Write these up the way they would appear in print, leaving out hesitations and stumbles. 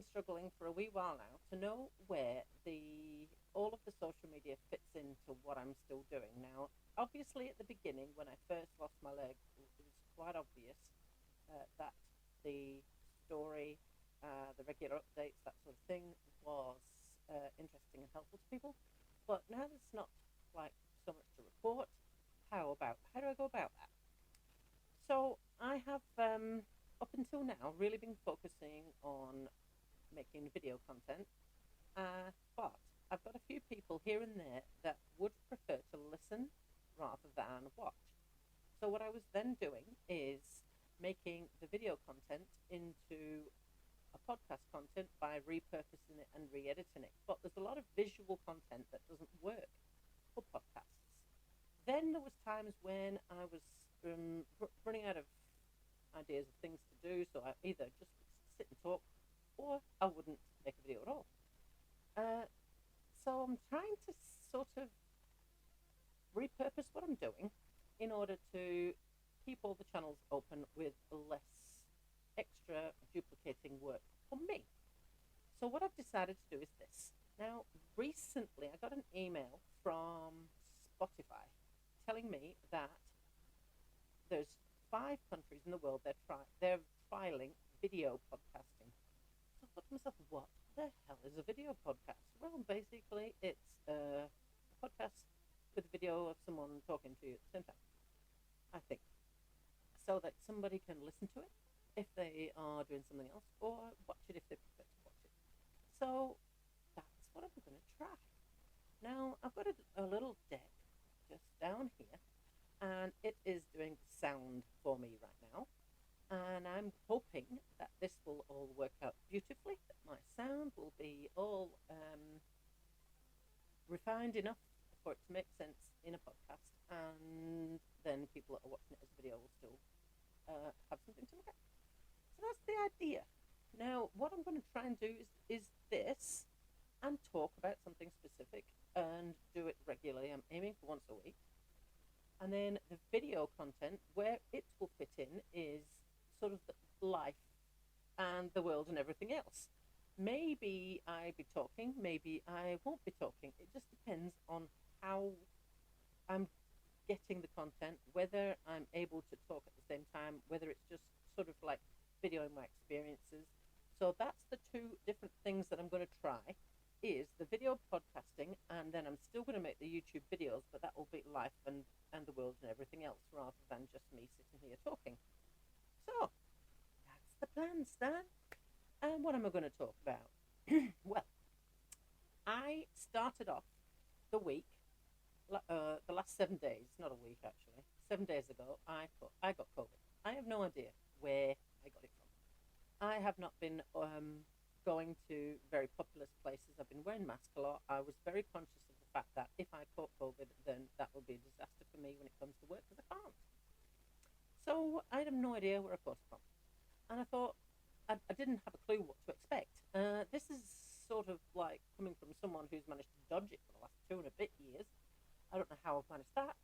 been struggling for a wee while now to know where the all of the social media fits into what I'm still doing. Now, obviously, at the beginning, when I first lost my leg, it was quite obvious that the story, the regular updates, that sort of thing, was interesting and helpful to people. But now there's not like so much to report. How do I go about that? So I have up until now really been focusing on making video content, but I've got a few people here and there that would prefer to listen rather than watch. So what I was then doing is making the video content into a podcast content by repurposing it and re-editing it. But there's a lot of visual content that doesn't work for podcasts. Then there was times when I was running out of ideas of things to do, so I either just sit and talk, or I wouldn't make a video at all. Uh, so I'm trying to sort of repurpose what I'm doing in order to keep all the channels open with less extra duplicating work for me. So what I've decided to do is this. Now, recently I got an email from Spotify telling me that there's 5 countries in the world they're trialing video podcasting. So I thought to myself, what the hell is a video podcast? Well, basically, it's a podcast with a video of someone talking to you at the same time, I think, so that somebody can listen to it if they are doing something else, or watch it if they prefer to watch it. So that's what I'm going to try. Now, I've got a little deck just down here, and it is doing sound for me right now. And I'm hoping that this will all work out beautifully, that my sound will be all refined enough for it to make sense in a podcast, and then people that are watching it as a video will still have something to look at. So that's the idea. Now, what I'm going to try and do is this, and talk about something specific and do it regularly. I'm aiming for once a week. And then the video content, where it will fit in, is sort of the life and the world and everything else. Maybe I be talking, maybe I won't be talking. It just depends on how I'm getting the content, whether I'm able to talk at the same time, whether it's just sort of like videoing my experiences. So that's the two different things that I'm going to try, is the video podcasting, and then I'm still going to make the YouTube videos, but that will be life and the world and everything else, rather than just me sitting here talking. So that's the plan, Stan. And what am I going to talk about? Well, I started off the week, the last 7 days, not a week actually, 7 days ago, I got COVID. I have no idea where I got it from. I have not been going to very populous places. I've been wearing masks a lot. I was very conscious of the fact that if I caught COVID, then that would be a disaster for me when it comes to work, because I can't. So I had no idea where I caught it from. And I thought, I didn't have a clue what to expect. This is sort of like coming from someone who's managed to dodge it for the last 2 and a bit years. I don't know how I've managed that.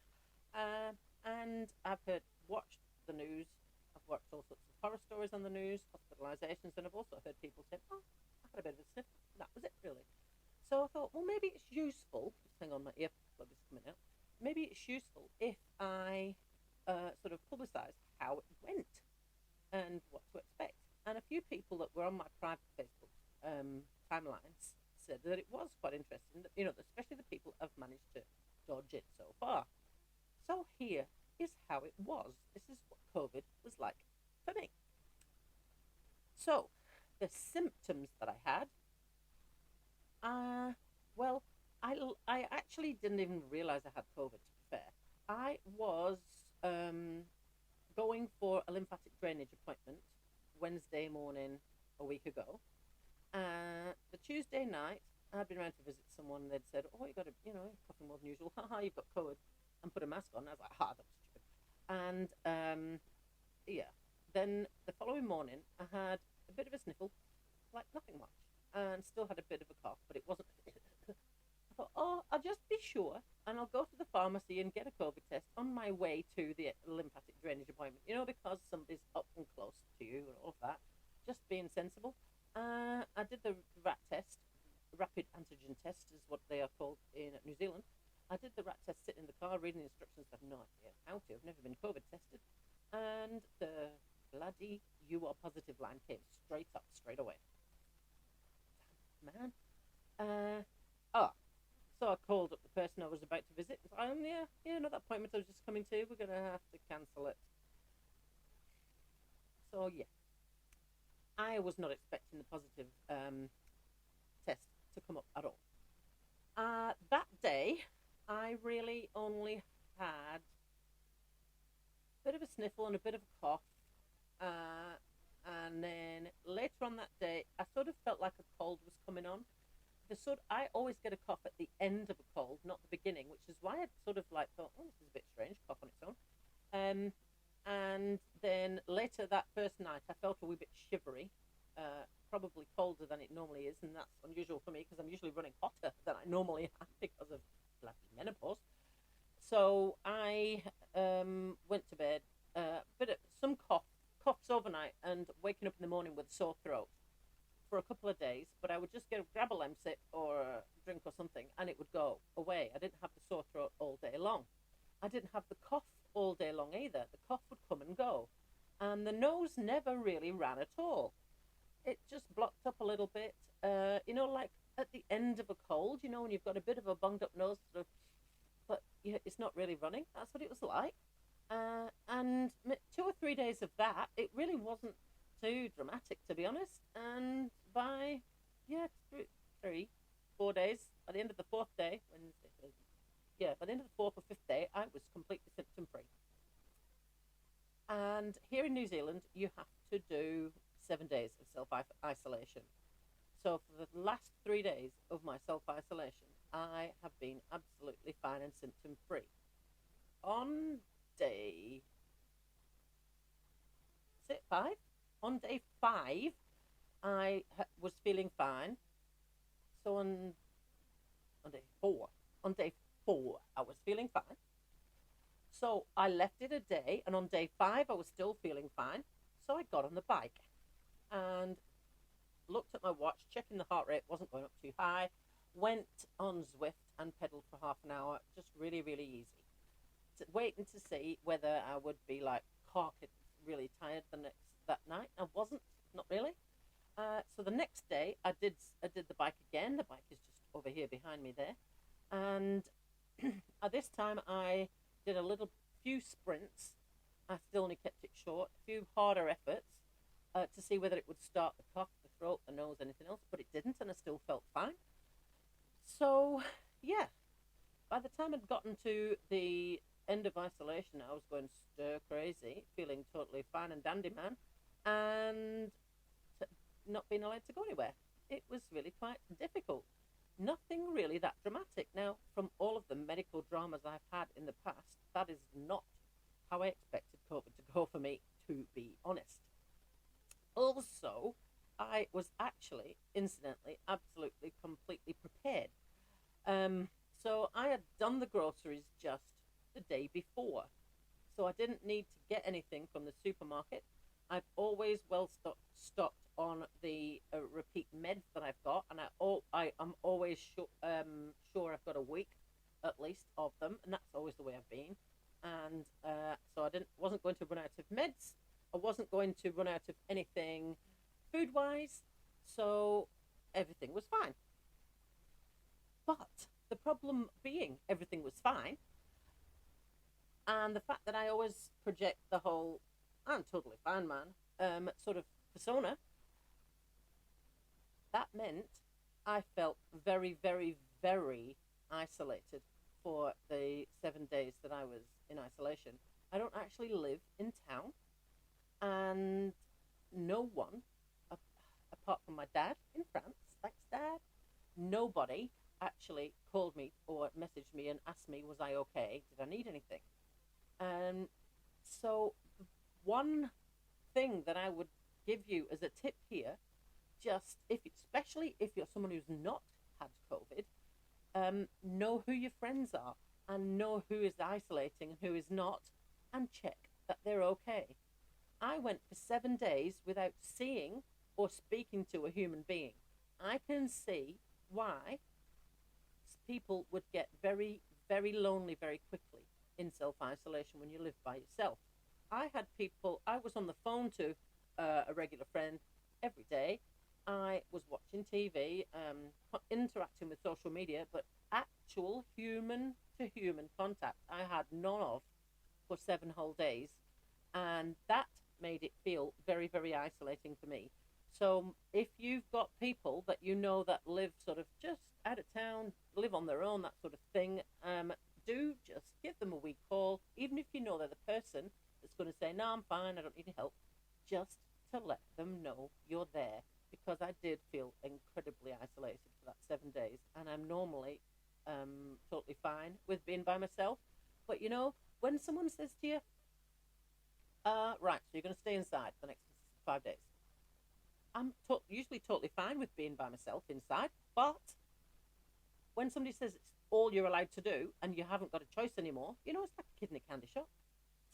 And I've watched the news. I've watched all sorts of horror stories on the news, hospitalizations, and I've also heard people say, oh, I had a bit of a sniff. That was it, really. So I thought, well, maybe it's useful. Just hang on, my earplug is coming out. Maybe it's useful if I sort of publicise how it went and what to expect. And a few people that were on my private Facebook timelines said that it was quite interesting, that, especially the people who have managed to dodge it so far. So here is how it was. This is what COVID was like for me. So the symptoms that I had, well, I actually didn't even realize I had COVID, to be fair. I was going for a lymphatic drainage appointment Wednesday morning a week ago. The Tuesday night, I'd been around to visit someone, and they'd said, oh, you got you're coughing more than usual. Haha, you've got COVID. And put a mask on. I was like, that was stupid. And, yeah. Then the following morning, I had a bit of a sniffle, like nothing much, and still had a bit of a cough, but it wasn't. I thought, I'll just be sure, and I'll go to the pharmacy and get a COVID test on my way to the lymphatic drainage appointment, because somebody's up and close to you and all of that, just being sensible. I did the rat test. Rapid antigen test is what they are called in New Zealand. I did the rat test sitting in the car reading the instructions. I have no idea how to. I've never been COVID tested. And the bloody "you are positive" line came straight up, straight away. Man. Uh, oh, so I called up the person I was about to visit. Yeah, no, that appointment I was just coming to. We're going to have to cancel it. So, yeah, I was not expecting the positive test to come up at all. That day, I really only had a bit of a sniffle and a bit of a cough. Uh, and then later on that day, I sort of felt like a cold was coming on. I always get a cough at the end of a cold, not the beginning, which is why I sort of like thought, oh, this is a bit strange, cough on its own. Um, and then later that first night, I felt a wee bit shivery, probably colder than it normally is, and that's unusual for me because I'm usually running hotter than I normally am because of bloody menopause. So I went to bed, but some coughs overnight, and waking up in the morning with a sore throat for a couple of days. But I would just grab a Lemsip or a drink or something, and it would go away. I didn't have the sore throat all day long. I didn't have the cough all day long either. The cough would come and go, and the nose never really ran at all. It just blocked up a little bit. Like at the end of a cold, when you've got a bit of a bunged up nose, sort of, but it's not really running. That's what it was like. And 2 or 3 days of that, it really wasn't too dramatic, to be honest. And by, yeah, 3, 4 days, by the end of the fourth day, by the end of the fourth or fifth day, I was completely symptom free. And here in New Zealand, you have to do 7 days of self isolation. So for the last 3 days of my self isolation, I have been absolutely fine and symptom free. On day is it 5? On day 5, I was feeling fine. So on day 4, on day 4, I was feeling fine. So I left it a day, and on day 5, I was still feeling fine. So I got on the bike and looked at my watch, checking the heart rate wasn't going up too high, went on Zwift and pedaled for half an hour, just really, really easy. Waiting to see whether I would be like carcass, really tired that night. I wasn't, not really. So the next day, I did the bike again. The bike is just over here behind me there, and at this time I did a few sprints. I still only kept it short, a few harder efforts to see whether it would start the cough, the throat, the nose, anything else, but it didn't, and I still felt fine. So, yeah, by the time I'd gotten to the end of isolation, I was going stir crazy, feeling totally fine and dandy, man, and not being allowed to go anywhere. It was really quite difficult. Nothing really that dramatic. Now, from all of the medical dramas I've had in the past, that is not how I expected COVID to go for me, to be honest. Also, I was actually, incidentally, absolutely, completely prepared. So I had done the groceries just the day before. So I didn't need to get anything from the supermarket. I've always stocked on the repeat meds that I've got, and I am always sure I've got a week at least of them, and that's always the way I've been. And so I wasn't going to run out of meds. I wasn't going to run out of anything food wise, so everything was fine. But the problem being everything was fine, and the fact that I always project the whole "I'm totally fine, man" sort of persona, that meant I felt very, very, very isolated for the 7 days that I was in isolation. I don't actually live in town, and no one, apart from my dad in France, thanks, Dad, nobody actually called me or messaged me and asked me, was I okay? Did I need anything? And so, one thing that I would give you as a tip here, especially if you're someone who's not had COVID, know who your friends are and know who is isolating and who is not, and check that they're okay. I went for 7 days without seeing or speaking to a human being, I can see why people would get very, very lonely very quickly in self isolation when you live by yourself. I had people, I was on the phone to a regular friend every day. I was watching TV, interacting with social media, but actual human to human contact I had none of for 7 whole days. And that made it feel very, very isolating for me. So if you've got people that you know that live sort of just out of town, live on their own, that sort of thing, do just give them a wee call, even if you know they're the person that's going to say, no, I'm fine, I don't need any help, just to let them know you're there. Because I did feel incredibly isolated for that 7 days, and I'm normally totally fine with being by myself. But when someone says to you, right, so you're going to stay inside for the next 5 days, I'm usually totally fine with being by myself inside. But when somebody says it's all you're allowed to do and you haven't got a choice anymore, it's like a kid in a candy shop.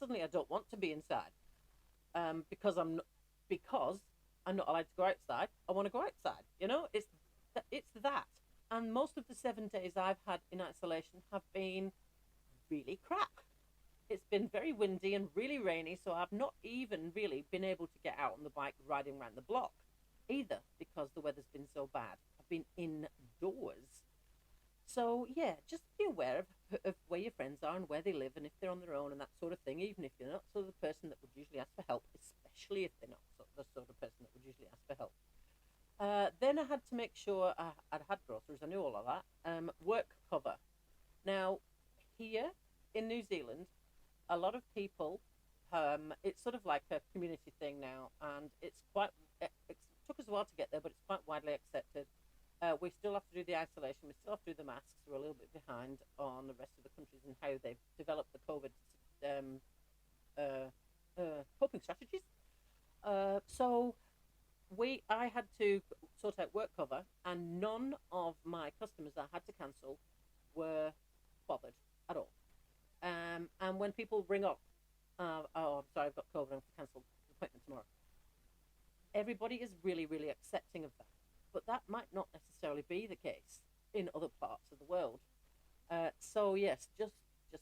Suddenly I don't want to be inside because I'm not allowed to go outside. I want to go outside. It's that. And most of the 7 days I've had in isolation have been really crap. It's been very windy and really rainy, so I've not even really been able to get out on the bike riding around the block either, because the weather's been so bad. I've been indoors. So yeah, just be aware of where your friends are and where they live and if they're on their own and that sort of thing, even if you're not sort of the person that would usually ask for help, especially if they're not the sort of person that would usually ask for help. Then I had to make sure I'd had groceries. I knew all of that. Work cover. Now, here in New Zealand, a lot of people, it's sort of like a community thing now, and it took us a while to get there, but it's quite widely accepted. We still have to do the isolation. We still have to do the masks. We're a little bit behind on the rest of the countries and how they've developed the COVID coping strategies. So I had to sort out work cover, and none of my customers that I had to cancel were bothered at all. And when people ring up, oh, I'm sorry, I've got COVID, I have to cancel the appointment tomorrow. Everybody is really, really accepting of that. But that might not necessarily be the case in other parts of the world. So yes, just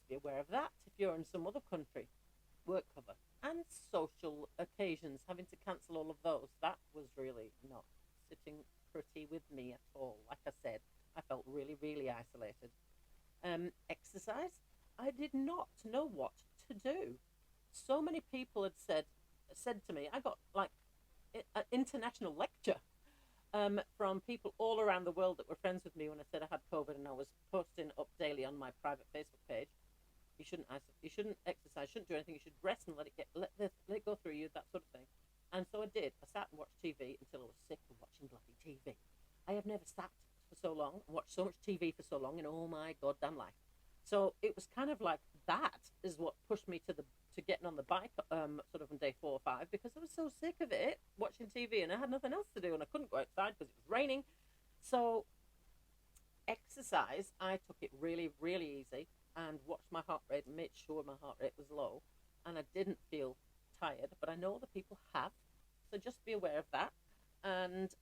be aware of that if you're in some other country. Work cover and social occasions, having to cancel all of those, that was really not sitting pretty with me at all. Like I said, I felt really, really isolated. Exercise, I did not know what to do. So many people had said to me, I got like an international lecture from people all around the world that were friends with me when I said I had COVID, and I was posting up daily on my private Facebook page. You shouldn't exercise, shouldn't do anything. You should rest and let it go through you, that sort of thing. And so I did. I sat and watched TV until I was sick of watching bloody TV. I have never sat for so long and watched so much TV for so long in all my goddamn life. So it was kind of like that is what pushed me to getting on the bike sort of on day 4 or 5, because I was so sick of it watching TV and I had nothing else to do and I couldn't go outside because it was raining. So exercise, I took it really, really easy and watched my heart rate and made sure my heart rate was low, and I didn't feel tired, but I know other people have, so just be aware of that. And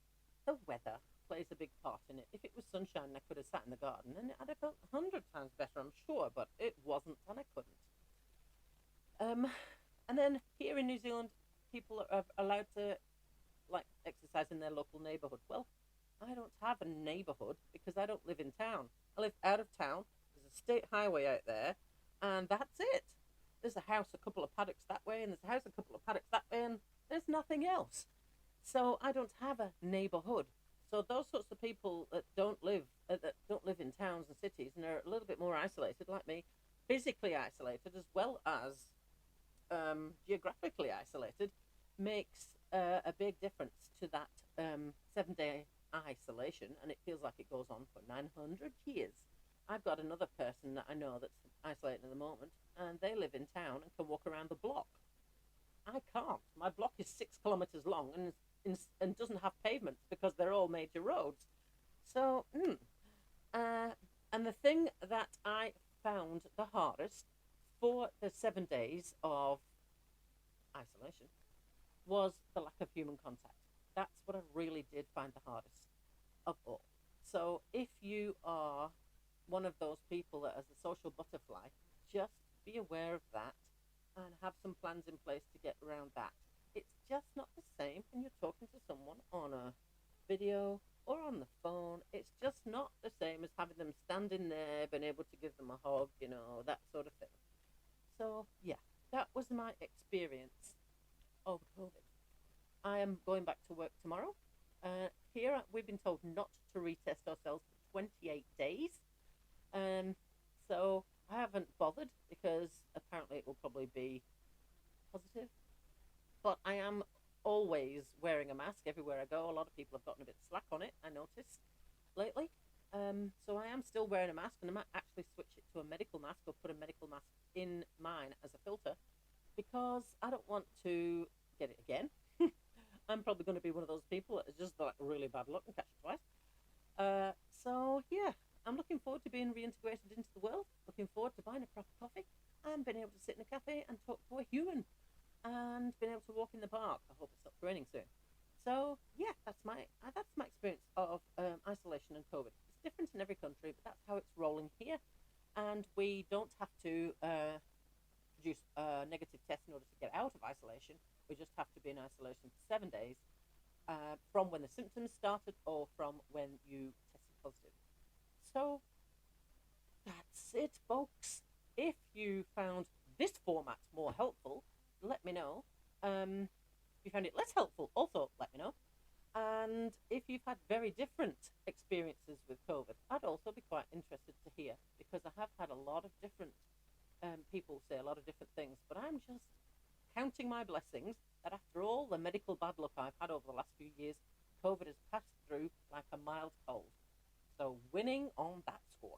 the weather plays a big part in it. If it was sunshine, I could have sat in the garden and I'd have felt 100 times better, I'm sure, but it wasn't and I couldn't. And then here in New Zealand, people are allowed to like exercise in their local neighbourhood. Well, I don't have a neighbourhood because I don't live in town. I live out of town. There's a state highway out there, and that's it. There's a house, a couple of paddocks that way, and there's a house, a couple of paddocks that way, and there's nothing else. So I don't have a neighbourhood. So those sorts of people that don't live in towns and cities and are a little bit more isolated, like me, physically isolated as well as geographically isolated, makes a big difference to that 7-day isolation, and it feels like it goes on for 900 years. I've got another person that I know that's isolating at the moment, and they live in town and can walk around the block. I can't. My block is 6 kilometers long and doesn't have pavements because they're all major roads. So, and the thing that I found the hardest for the 7 days of isolation was the lack of human contact. That's what I really did find the hardest of all. So if you are one of those people that has a social butterfly, just be aware of that and have some plans in place to get around that. It's just not the same when you're talking to someone on a video or on the phone. It's just not the same as having them standing there, being able to give them a hug, that sort of thing. So, yeah, that was my experience of COVID. I am going back to work tomorrow. Here, we've been told not to retest ourselves for 28 days. Um, so I haven't bothered because apparently it will probably be positive. But I am always wearing a mask everywhere I go. A lot of people have gotten a bit slack on it, I noticed lately. So I am still wearing a mask, and I might actually switch it to a medical mask or put a medical mask in mine as a filter because I don't want to get it again. I'm probably going to be one of those people that is just like really bad luck and catch it twice. So yeah, I'm looking forward to being reintegrated into the world. Looking forward to buying a proper coffee and being able to sit in a cafe and talk to a human and being able to walk in the park. I hope it stops raining soon. So yeah, that's my experience of isolation and COVID. It's different in every country, but that's how it's rolling here. And we don't have to produce a negative test in order to get out of isolation. We just have to be in isolation for 7 days from when the symptoms started or from when you tested positive. So that's it, folks. If you found this format more helpful, let me know. If you found it less helpful, also let me know. And if you've had very different experiences with COVID, I'd also be quite interested to hear because I have had a lot of different people say a lot of different things, but I'm just counting my blessings that after all the medical bad luck I've had over the last few years, COVID has passed through like a mild cold. So winning on that score.